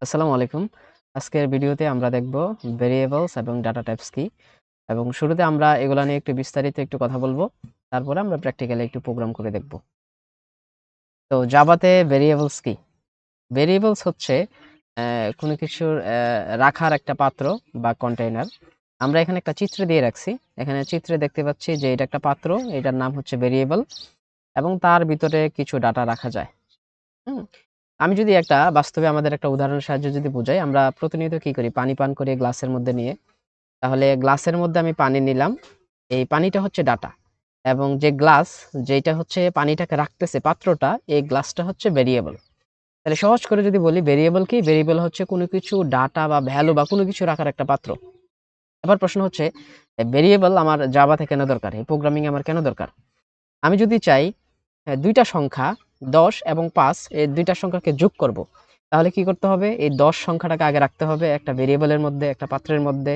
আসসালামু আলাইকুম। আজকের ভিডিওতে আমরা দেখব ভেরিয়েবলস এবং ডাটা টাইপস কি এবং শুরুতে আমরা এগুলা নিয়ে একটু বিস্তারিত একটু কথা বলবো। তারপরে আমরা প্র্যাকটিক্যালি একটু প্রোগ্রাম করে দেখব। তো জাভাতে ভেরিয়েবলস কি? ভেরিয়েবলস হচ্ছে কোনো কিছুর রাখার একটা পাত্র বা কন্টেইনার। আমরা এখানে একটা চিত্র দিয়ে রাখছি। এখানে চিত্রে দেখতে পাচ্ছি যে এটা একটা পাত্র, এটার নাম হচ্ছে ভেরিয়েবল এবং তার ভিতরে কিছু ডাটা রাখা যায়। হুম? আমি যদি একটা বাস্তবে আমাদের একটা উদাহরণের সাহায্যে যদি বুঝাই, আমরা প্রতিনিয়ত কি করি? পানি পান করি গ্লাসের মধ্যে নিয়ে। তাহলে গ্লাসের মধ্যে আমি পানি নিলাম। এই পানিটা হচ্ছে ডাটা এবং যে গ্লাস যেইটা হচ্ছে পানিটাকে রাখতেছে পাত্রটা, এই গ্লাসটা হচ্ছে ভেরিয়েবল। তাহলে সহজ করে যদি বলি ভেরিয়েবল কি? ভেরিয়েবল হচ্ছে কোনো কিছু ডাটা বা ভ্যালু বা কোনো কিছু রাখার একটা পাত্র। এবার প্রশ্ন হচ্ছে ভেরিয়েবল আমার জাভাতে কেন দরকার? এই প্রোগ্রামিং এ আমার কেন দরকার? আমি যদি চাই ২ টা সংখ্যা ১০ এবং ৫ এই ২ টা সংখ্যাকে যোগ করব। তাহলে কি করতে হবে? এই ১০ সংখ্যাটাকে আগে রাখতে হবে একটা ভেরিয়েবলের মধ্যে, একটা পাত্রের মধ্যে।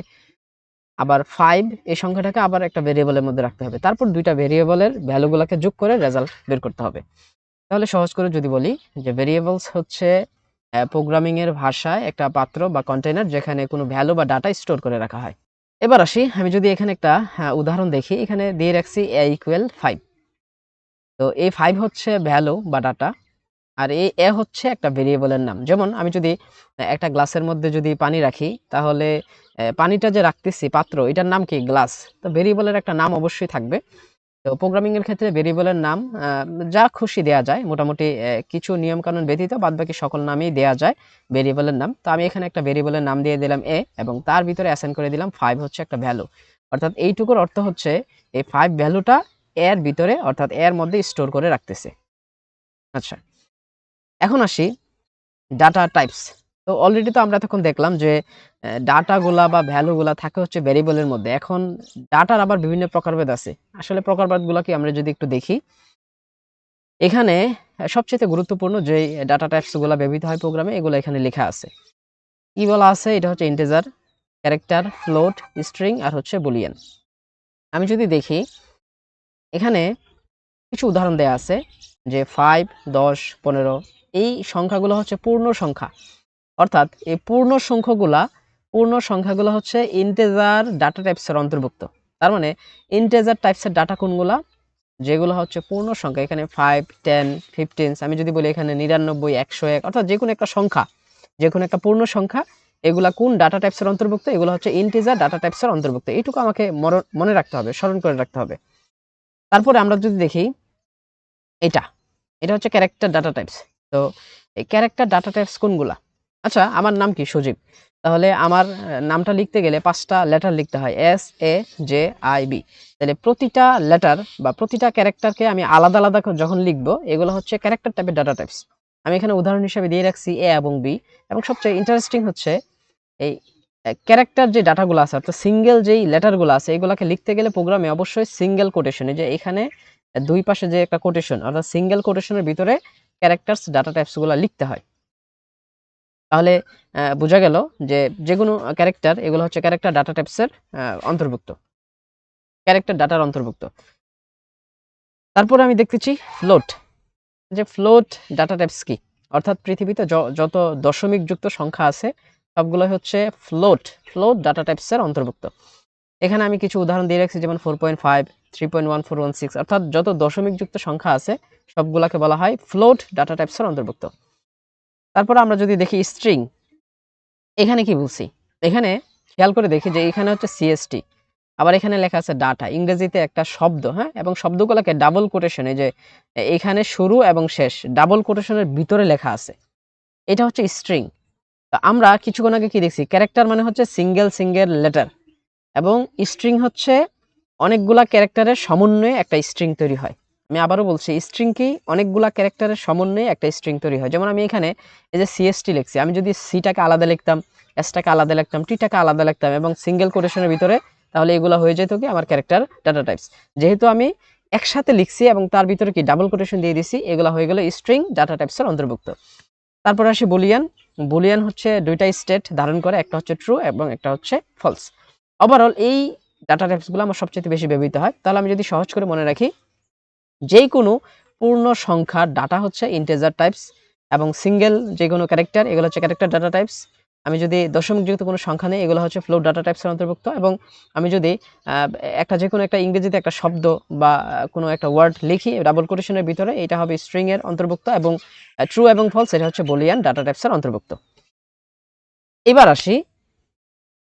আবার ৫ এই সংখ্যাটাকে আবার একটা ভেরিয়েবলের মধ্যে রাখতে হবে। তারপর ২ টা ভেরিয়েবলের ভ্যালুগুলাকে যোগ করে রেজাল্ট বের করতে হবে। তাহলে সহজ করে যদি বলি যে ভেরিয়েবলস হচ্ছে প্রোগ্রামিং এর ভাষায় একটা পাত্র বা কন্টেইনার যেখানে কোনো ভ্যালু বা ডাটা স্টোর করে রাখা হয়। এবার আসি আমি যদি এখানে একটা উদাহরণ দেখি, এখানে দিয়ে রাখছি a = ৫। তো এই ৫ হচ্ছে ভ্যালু বা ডাটা। আর এই হচ্ছে একটা ভেরিয়েবলের নাম। যেমন আমি যদি একটা গ্লাসের মধ্যে যদি পানি রাখি, তাহলে পানিটা যে রাখতেছি পাত্র, এটার নাম কি? গ্লাস। তো ভেরিয়েবলের একটা নাম অবশ্যই থাকবে। তো প্রোগ্রামিং এর ক্ষেত্রে ভেরিয়েবলের নাম যা খুশি দেয়া যায়। মোটামুটি কিছু নিয়মকানুন ব্যতীত বাদবাকি সকল নামই দেয়া যায় ভেরিয়েবলের নাম। তো আমি এখানে একটা ভেরিয়েবলের নাম দিয়ে দিলাম এবং তার ভিতরে অ্যাসাইন করে দিলাম ৫ হচ্ছে একটা ভ্যালু। অর্থাৎ এইটুকুর অর্থ হচ্ছে এই ৫ ভ্যালুটা এর ভিতরে অর্থাৎ এর মধ্যে স্টোর করে রাখতেছে। আচ্ছা, এখন আসি ডাটা টাইপস। তো অলরেডি তো আমরা এতক্ষণ দেখলাম যে ডাটাগুলা বা ভ্যালুগুলা থাকে হচ্ছে ভেরিয়েবলের মধ্যে। এখন ডাটার আবার বিভিন্ন প্রকারভেদ আছে। আসলে প্রকারভেদগুলা কি আমরা যদি একটু দেখি, এখানে সবচাইতে গুরুত্বপূর্ণ যেই ডাটা টাইপস গুলা ব্যবহৃত হয় প্রোগ্রামে, এগুলো এখানে লেখা আছে। কি বলা আছে? এটা হচ্ছে ইন্টিজার, ক্যারেক্টার, ফ্লোট, স্ট্রিং আর হচ্ছে বুলিয়ান। আমি যদি দেখি এখানে কিছু উদাহরণ দেয়া আছে যে ৫, ১০, ১৫ এই সংখ্যাগুলো হচ্ছে পূর্ণ সংখ্যা। অর্থাৎ এই পূর্ণ সংখ্যাগুলো হচ্ছে ইন্টিজার ডাটা টাইপসের অন্তর্ভুক্ত। তার মানে ইন্টিজার টাইপসের ডাটা কোনগুলা? যেগুলো হচ্ছে পূর্ণ সংখ্যা। এখানে ৫, ১০, ১৫ আমি যদি বলি এখানে ৯৯, ১০১ অর্থাৎ যেকোনো একটা সংখ্যা, যেকোনো একটা পূর্ণ সংখ্যা, এগুলা কোন ডাটা টাইপসের অন্তর্ভুক্ত? এগুলো হচ্ছে ইন্টিজার ডাটা টাইপসের অন্তর্ভুক্ত। এইটুকু আমাকে মনে রাখতে হবে, স্মরণ করে রাখতে হবে। তারপরে আমরা যদি দেখি এটা, এটা হচ্ছে ক্যারেক্টার ডাটা টাইপস। তো এই ক্যারেক্টার ডাটা টাইপস কোনগুলা? আচ্ছা, আমার নাম কি? সজীব। তাহলে আমার নামটা লিখতে গেলে ৫ টা লেটার লিখতে হয়। SAJIB। তাহলে প্রতিটা লেটার বা প্রতিটা ক্যারেক্টারকে আমি আলাদা, আলাদা করে যখন লিখবো, এগুলো হচ্ছে ক্যারেক্টার টাইপের ডাটা টাইপস। আমি এখানে উদাহরণ হিসেবে দিয়ে রাখছি A এবং B। এবং সবচেয়ে ইন্টারেস্টিং হচ্ছে এই ক্যারেক্টার যে ডাটাগুলো আছে অর্থাৎ সিঙ্গেল যেই লেটারগুলো আছে, এগুলাকে লিখতে গেলে প্রোগ্রামে অবশ্যই সিঙ্গেল কোটেশন, এই যে এখানে ২ পাশে যে একটা কোটেশন অর্থাৎ সিঙ্গেল কোটেশনের ভিতরে ক্যারেক্টারস ডাটা টাইপস গুলা লিখতে হয়। তাহলে বোঝা গেল যে যেকোনো ক্যারেক্টার, এগুলো হচ্ছে ক্যারেক্টার ডাটা টাইপসের অন্তর্ভুক্ত। ক্যারেক্টার ডাটার অন্তর্ভুক্ত। তারপরে আমি দেখতেছি ফ্লোট। যে ফ্লোট ডাটা টাইপস কি? অর্থাৎ পৃথিবীতে যত দশমিক যুক্ত সংখ্যা আছে সবগুলোই হচ্ছে ফ্লোট ডাটা টাইপসের অন্তর্ভুক্ত। এখানে আমি কিছু উদাহরণ দিয়ে রাখছি, যেমন 4.5, 3.1416 অর্থাৎ যত দশমিক যুক্ত সংখ্যা আছে সবগুলাকে বলা হয় ফ্লোট ডাটা টাইপসের অন্তর্ভুক্ত। তারপরে আমরা যদি দেখি স্ট্রিং, এখানে কি বলছি? এখানে খেয়াল করে দেখি যে এখানে হচ্ছে সিএসটি, আবার এখানে লেখা আছে ডাটা, ইংরেজিতে একটা শব্দ, হ্যাঁ? এবং শব্দগুলোকে ডাবল কোটেশন, এই যে এখানে শুরু এবং শেষ ডাবল কোটেশনের ভিতরে লেখা আছে। এটা হচ্ছে স্ট্রিং। তো আমরা কিছুক্ষণ আগে কি দেখছি? ক্যারেক্টার মানে হচ্ছে সিঙ্গেল লেটার এবং স্ট্রিং হচ্ছে অনেকগুলা ক্যারেক্টারের সমন্বয়ে একটা স্ট্রিং তৈরি হয়। আমি আবারও বলছি, স্ট্রিং কি? অনেকগুলা ক্যারেক্টারের সমন্বয়ে একটা স্ট্রিং তৈরি হয়। যেমন আমি এখানে এই যে সিএসটি লিখছি, আমি যদি সিটাকে আলাদা লিখতাম, এসটাকে আলাদা লিখতাম, টিটাকে আলাদা লিখতাম এবং সিঙ্গেল কোটেশনের ভিতরে, তাহলে এগুলো হয়ে যেত কি? আমার ক্যারেক্টার ডাটা টাইপস। যেহেতু আমি একসাথে লিখছি এবং তার ভিতরে কি ডাবল কোটেশন দিয়ে দিছি, এগুলো হয়ে গেল স্ট্রিং ডাটা টাইপসের অন্তর্ভুক্ত। তারপর আসি বুলিয়ান। বুলিয়ান হচ্ছে ২ টা স্টেট ধারণ করে, একটা হচ্ছে ট্রু এবং একটা হচ্ছে ফলস। ওভারঅল এই ডাটা টাইপসগুলো আমার সবচেয়ে বেশি ব্যবহৃত হয়। তাহলে আমি যদি সহজ করে মনে রাখি, যেকোনো পূর্ণ সংখ্যার ডাটা হচ্ছে ইন্টিজার টাইপস এবং সিঙ্গেল যে কোনো ক্যারেক্টার, এগুলো হচ্ছে ক্যারেক্টার ডাটা টাইপস। আমি যদি দশমিক যুক্ত কোনো সংখ্যা নেই, এগুলো হচ্ছে ফ্লোট ডাটা টাইপসের অন্তর্ভুক্ত। এবং আমি যদি যে কোনো একটা ইংরেজিতে একটা শব্দ বা কোনো একটা ওয়ার্ড লিখি ডাবল কোটেশনের ভিতরে, এটা হবে স্ট্রিং এর অন্তর্ভুক্ত। এবং ট্রু এবং ফলস এটা হচ্ছে বুলিয়ান ডাটা টাইপসের অন্তর্ভুক্ত। এবার আসি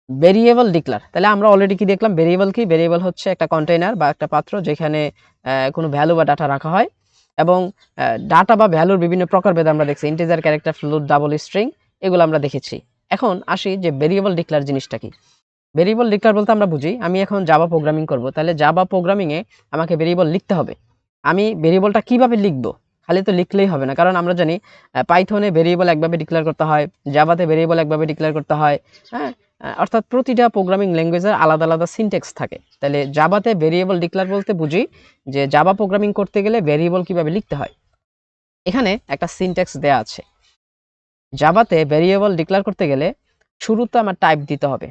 ভেরিয়েবল ডিক্লার। তাহলে আমরা অলরেডি কি দেখলাম, ভেরিয়েবল কি? ভেরিয়েবল হচ্ছে একটা কন্টেইনার বা একটা পাত্র যেখানে কোনো ভ্যালু বা ডাটা রাখা হয়। এবং ডাটা বা ভ্যালুর বিভিন্ন প্রকারভেদ আমরা দেখছি, integer, character, float, double, string, এগুলো আমরা দেখেছি। এখন আসি যে ভেরিয়েবল ডিক্লার জিনিসটা কি। ভেরিয়েবল ডিক্লার বলতে আমরা বুঝি, আমি এখন জাভা প্রোগ্রামিং করব, তাহলে জাভা প্রোগ্রামিংয়ে আমাকে ভেরিয়েবল লিখতে হবে। আমি ভেরিয়েবলটা কিভাবে লিখবো? খালি তো লিখলেই হবে না, কারণ আমরা জানি পাইথনে ভেরিয়েবল একভাবে ডিক্লেয়ার করতে হয়, জাভাতে ভেরিয়েবল একভাবে ডিক্লেয়ার করতে হয়। হ্যাঁ, অর্থাৎ প্রতিটা প্রোগ্রামিং ল্যাঙ্গুয়েজের আলাদা আলাদা সিনট্যাক্স থাকে। তাহলে জাভাতে ভেরিয়েবল ডিক্লেয়ার বলতে বুঝি যে জাভা প্রোগ্রামিং করতে গেলে ভেরিয়েবল কিভাবে লিখতে হয়। এখানে একটা সিনট্যাক্স দেয়া আছে। জাভাতে ভেরিয়েবল ডিক্লেয়ার করতে গেলে শুরুতে আমার টাইপ দিতে হবে।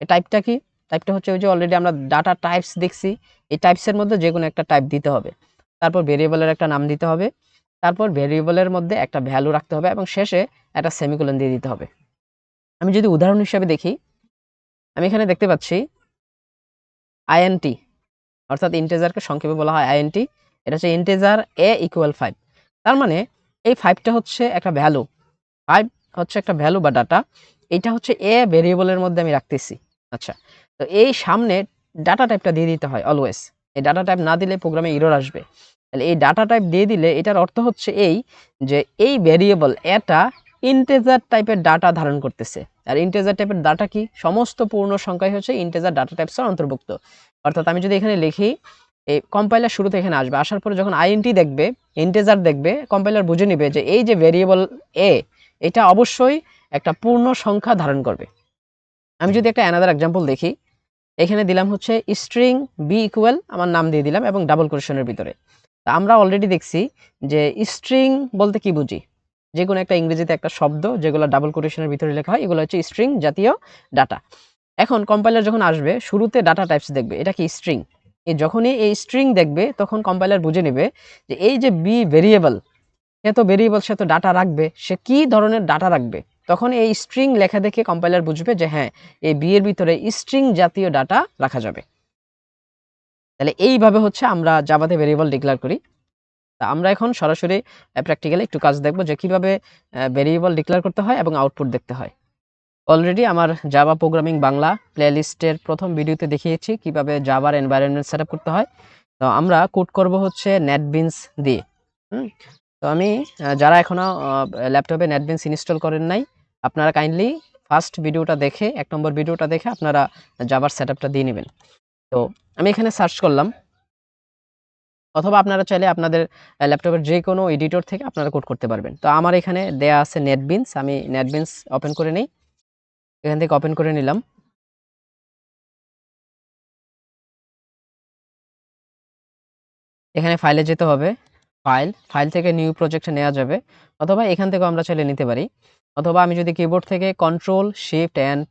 এই টাইপটা কি? টাইপটা হচ্ছে ওই যে অলরেডি আমরা ডাটা টাইপস দেখছি, এই টাইপসের মধ্যে যে কোনো একটা টাইপ দিতে হবে। তারপর ভেরিয়েবলের একটা নাম দিতে হবে। তারপর ভেরিয়েবলের মধ্যে একটা ভ্যালু রাখতে হবে এবং শেষে একটা সেমিকোলন দিয়ে দিতে হবে। আমি যদি উদাহরণ হিসেবে দেখি, আমি এখানে দেখতে পাচ্ছি int, অর্থাৎ ইন্টিজারকে সংক্ষেপে বলা হয় int। এটা হচ্ছে ইন্টিজার a = 5। তার মানে এই 5টা হচ্ছে একটা ভ্যালু, 5 হচ্ছে একটা ভ্যালু বা ডাটা। এটা হচ্ছে a ভেরিয়েবলের মধ্যে আমি রাখতেছি। আচ্ছা, তো এই সামনে ডাটা টাইপটা দিয়ে দিতে হয় অলওয়েজ। এই ডাটা টাইপ না দিলে প্রোগ্রামে এরর আসবে। তাহলে এই ডাটা টাইপ দিয়ে দিলে এটার অর্থ হচ্ছে এই যে এই ভেরিয়েবল এটা ইন্টিজার টাইপের ডাটা ধারণ করতেছে। আর ইন্টিজার টাইপের ডাটা কি? সমস্ত পূর্ণ সংখ্যাই হচ্ছে ইন্টিজার ডাটা টাইপসের অন্তর্ভুক্ত। অর্থাৎ আমি যদি এখানে লিখি, এই কম্পাইলার শুরুতে এখানে আসবে, আসার পরে যখন int দেখবে, ইন্টিজার দেখবে, কম্পাইলার বুঝে নিবে যে এই যে ভেরিয়েবল a, এটা অবশ্যই একটা পূর্ণ সংখ্যা ধারণ করবে। আমি যদি একটা অ্যানাদার এক্সাম্পল দেখি, এখানে দিলাম হচ্ছে স্ট্রিং b ইকুয়াল, আমার নাম দিয়ে দিলাম এবং ডাবল কোটেশনের ভিতরে। তা আমরা অলরেডি দেখছি যে স্ট্রিং বলতে কি বুঝি, যে কোনো একটা ইংরেজিতে একটা শব্দ যেগুলো ডাবল কোটেশনের ভিতরে লেখা হয়, এগুলো হচ্ছে স্ট্রিং জাতীয় ডাটা। এখন কম্পাইলার যখন আসবে শুরুতে ডাটা টাইপস দেখবে, এটা কি স্ট্রিং। যখনই এই স্ট্রিং দেখবে তখন কম্পাইলার বুঝে নেবে যে এই যে বি ভেরিয়েবল, সে তো ভেরিয়েবল, সে তো ডাটা রাখবে, সে কি ধরনের ডাটা রাখবে। তখন এই স্ট্রিং লেখা দেখে কম্পাইলার বুঝবে যে হ্যাঁ, এই বি এর ভিতরে স্ট্রিং জাতীয় ডাটা রাখা যাবে। তাহলে এইভাবে হচ্ছে আমরা জাভাতে ভেরিয়েবল ডিক্লেয়ার করি। তা আমরা এখন সরাসরি প্র্যাকটিক্যালি একটু কাজ দেখব যে কিভাবে ভেরিয়েবল ডিক্লেয়ার করতে হয় এবং আউটপুট দেখতে হয়। অলরেডি আমার জাভা প্রোগ্রামিং বাংলা প্লেলিস্টের প্রথম ভিডিওতে দেখিয়েছি কিভাবে জাভার এনভায়রনমেন্ট সেটআপ করতে হয়। তো আমরা কোড করব হচ্ছে নেটবিনস দিয়ে। তো আমি যারা এখনো ল্যাপটপে নেটবিনস ইনস্টল করেন নাই, আপনারা কাইন্ডলি ফার্স্ট ভিডিওটা দেখে, 1 নম্বর ভিডিওটা দেখে আপনারা জাভার সেটআপটা দিয়ে নেবেন। তো আমি এখানে সার্চ করলাম, অথবা আপনারা চাইলে আপনাদের ল্যাপটপের যে কোনো এডিটর থেকে আপনারা কোড করতে পারবেন। তো আমার এখানে দেয়া আছে নেটবিনস, আমি নেটবিনস ওপেন করে নেই। এখান থেকে ওপেন করে নিলাম। এখানে ফাইলে যেতে হবে, ফাইল থেকে নিউ প্রজেক্টে নেওয়া যাবে, অথবা এখান থেকেও আমরা চাইলে নিতে পারি। অথবা আমি যদি কিবোর্ড থেকে কন্ট্রোল শিফট এন্ড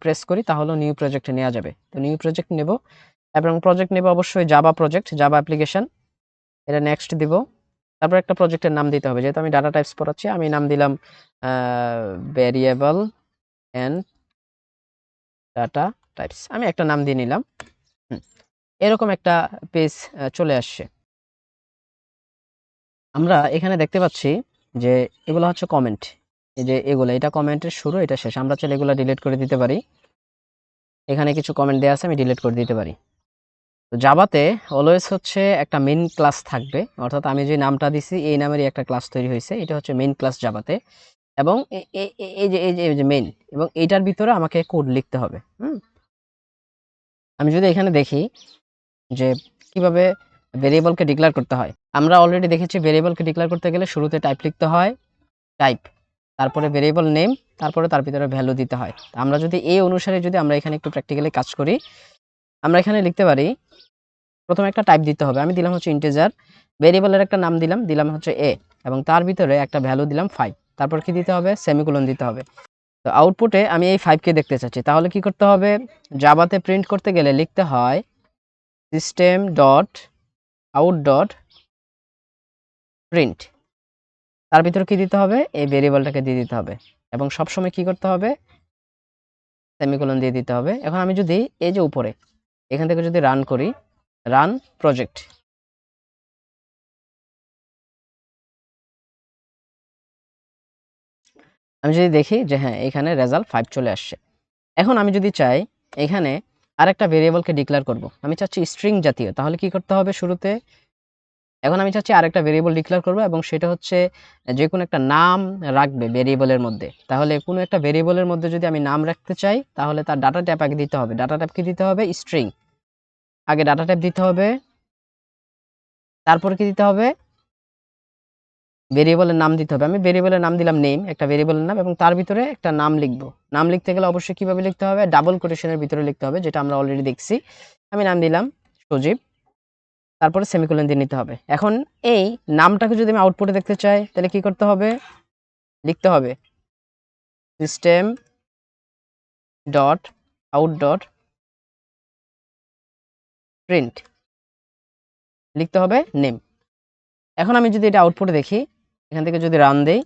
প্রেস করি তাহলেও নিউ প্রজেক্টে নেওয়া যাবে। তো নিউ প্রজেক্ট নেব এবং প্রজেক্ট নেব অবশ্যই জাভা প্রজেক্ট, জাভা অ্যাপ্লিকেশন। এটা নেক্সট দিব। তারপর একটা প্রজেক্টের নাম দিতে হবে, যেহেতু আমি ডাটা টাইপস পড়াচ্ছি আমি নাম দিলাম ভেরিয়েবল এন্ড ডাটা টাইপস। আমি একটা নাম দিয়ে নিলাম। এরকম একটা পেজ চলে আসছে। আমরা এখানে দেখতে পাচ্ছি যে এগুলো হচ্ছে কমেন্ট। এই যে এগুলো, এটা কমেন্টের শুরু, এটা শেষ। আমরা চাইলে এগুলো ডিলিট করে দিতে পারি। এখানে কিছু কমেন্ট দেওয়া আছে, আমি ডিলিট করে দিতে পারি। তো জাভাতে অলওয়েজ হচ্ছে একটা মেইন ক্লাস থাকবে, অর্থাৎ আমি যে নামটা দিছি এই নামেরই একটা ক্লাস তৈরি হয়েছে, এটা হচ্ছে মেইন ক্লাস জাভাতে। এবং এই যে মেইন, এবং এইটার ভিতরে আমাকে কোড লিখতে হবে। আমি যদি এখানে দেখি যে কিভাবে ভেরিয়েবলকে ডিক্লেয়ার করতে হয়, আমরা অলরেডি দেখেছি ভেরিয়েবলকে ডিক্লেয়ার করতে গেলে শুরুতে টাইপ লিখতে হয়, টাইপ, তারপরে ভেরিয়েবল নেম, তারপরে তার ভিতরে ভ্যালু দিতে হয়। আমরা যদি এই অনুসারে যদি আমরা এখানে একটু প্র্যাকটিক্যালি কাজ করি, আমরা এখানে লিখতে পারি, প্রথমে একটা টাইপ দিতে হবে, আমি দিলাম হচ্ছে ইন্টিজার, ভেরিয়েবলের একটা নাম দিলাম হচ্ছে এ, এবং তার ভিতরে একটা ভ্যালু দিলাম 5। তারপর কি দিতে হবে? সেমিকোলন দিতে হবে। তো আউটপুটে আমি এই 5 কে দেখতে চাচ্ছি, তাহলে কি করতে হবে? জাভাতে প্রিন্ট করতে গেলে লিখতে হয় system dot out dot print. তার ভিতরে কি দিতে হবে, এই ভেরিয়েবলটাকে দিয়ে দিতে হবে এবং সবসময় কি করতে হবে, সেমিকোলন দিয়ে দিতে হবে। এখন আমি যদি এই যে উপরে এখান থেকে যদি রান করি, রান প্রজেক্ট, আমি যদি দেখি যে হ্যাঁ এখানে রেজাল্ট 5 চলে আসছে। এখন আমি যদি চাই এখানে আরেকটা ভেরিয়েবলকে ডিক্লেয়ার করব, আমি চাচ্ছি স্ট্রিং জাতীয়, তাহলে কি করতে হবে শুরুতে, এখন আমি চাচ্ছি আরেকটা ভেরিয়েবল ডিক্লেয়ার করব এবং সেটা হচ্ছে যে কোনো একটা নাম রাখবে ভেরিয়েবলের মধ্যে। তাহলে কোনো একটা ভেরিয়েবলের মধ্যে যদি আমি নাম রাখতে চাই তাহলে তার ডাটা টাইপ আগে দিতে হবে। ডাটা টাইপ কি দিতে হবে, স্ট্রিং, আগে ডাটা টাইপ দিতে হবে, তারপর কি দিতে হবে, ভেরিয়েবলের নাম দিতে হবে। আমি ভেরিয়েবলের নাম দিলাম নেম, একটা ভেরিয়েবলের নাম, এবং তার ভিতরে একটা নাম লিখব। নাম লিখতে গেলে অবশ্যই কিভাবে লিখতে হবে, ডাবল কোটেশনের ভিতরে লিখতে হবে, যেটা আমরা অলরেডি দেখছি। আমি নাম দিলাম সজীব, তারপরে সেমিকোলন দিয়ে নিতে হবে। এখন এই নামটাকে যদি আমি আউটপুটে দেখতে চাই তাহলে কি করতে হবে, লিখতে হবে system dot out dot print, লিখতে হবে নেম। এখন আমি যদি এটা আউটপুটে দেখি, এখান থেকে যদি রান দেই,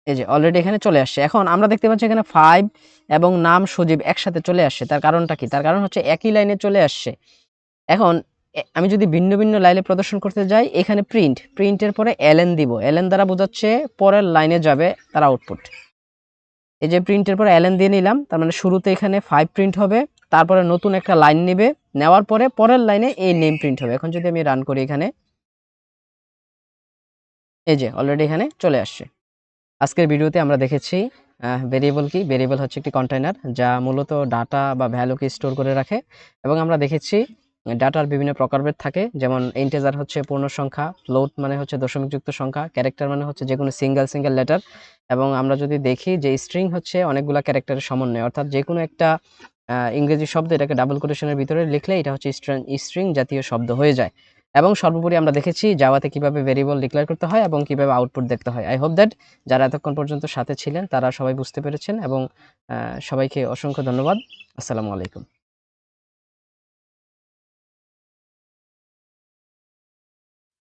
এই যে অলরেডি এখানে চলে আসছে। এখন আমরা দেখতে পাচ্ছি এখানে 5 এবং নাম সজীব একসাথে চলে আসছে। তার কারণটা কি, তার কারণ হচ্ছে একই লাইনে চলে আসছে। এখন আমি যদি ভিন্ন ভিন্ন লাইনে প্রদর্শন করতে যাই, এখানে প্রিন্টের পরে এলএন দিব, এলএন দ্বারা বোঝাচ্ছে পরের লাইনে যাবে তার আউটপুট। এই যে প্রিন্টের পরে এলএন দিয়ে নিলাম, তার মানে শুরুতে এখানে 5 প্রিন্ট হবে, তারপরে নতুন একটা লাইন নেবে, নেওয়ার পরে পরের লাইনে এই নেম প্রিন্ট হবে। এখন যদি আমি রান করি এখানে, এই যে অলরেডি এখানে চলে আসছে। আজকের ভিডিওতে আমরা দেখেছি ভেরিয়েবল কি, ভেরিয়েবল হচ্ছে একটি কন্টেইনার যা মূলত ডাটা বা ভ্যালুকে স্টোর করে রাখে। এবং আমরা দেখেছি ডাটার বিভিন্ন প্রকারভেদ থাকে, যেমন ইন্টিজার হচ্ছে পূর্ণ সংখ্যা, ফ্লোট মানে হচ্ছে দশমিকযুক্ত সংখ্যা, ক্যারেক্টার মানে হচ্ছে যে কোনো সিঙ্গেল লেটার, এবং আমরা যদি দেখি যে স্ট্রিং হচ্ছে অনেকগুলা ক্যারেক্টারের সমন্বয়, অর্থাৎ যে কোনো একটা ইংরেজি শব্দ এটাকে ডাবল কোটেশনের ভিতরে লিখলে এটা হচ্ছে স্ট্রিং জাতীয় শব্দ হয়ে যায়। এবং সর্বোপরি আমরা দেখেছি জাভাতে কিভাবে ভেরিয়েবল ডিক্লেয়ার করতে হয় এবং কিভাবে আউটপুট দেখতে হয়। আই হোপ দ্যাট যারা এতক্ষণ পর্যন্ত সাথে ছিলেন তারা সবাই বুঝতে পেরেছেন, এবং সবাইকে অসংখ্য ধন্যবাদ। আসসালামু আলাইকুম।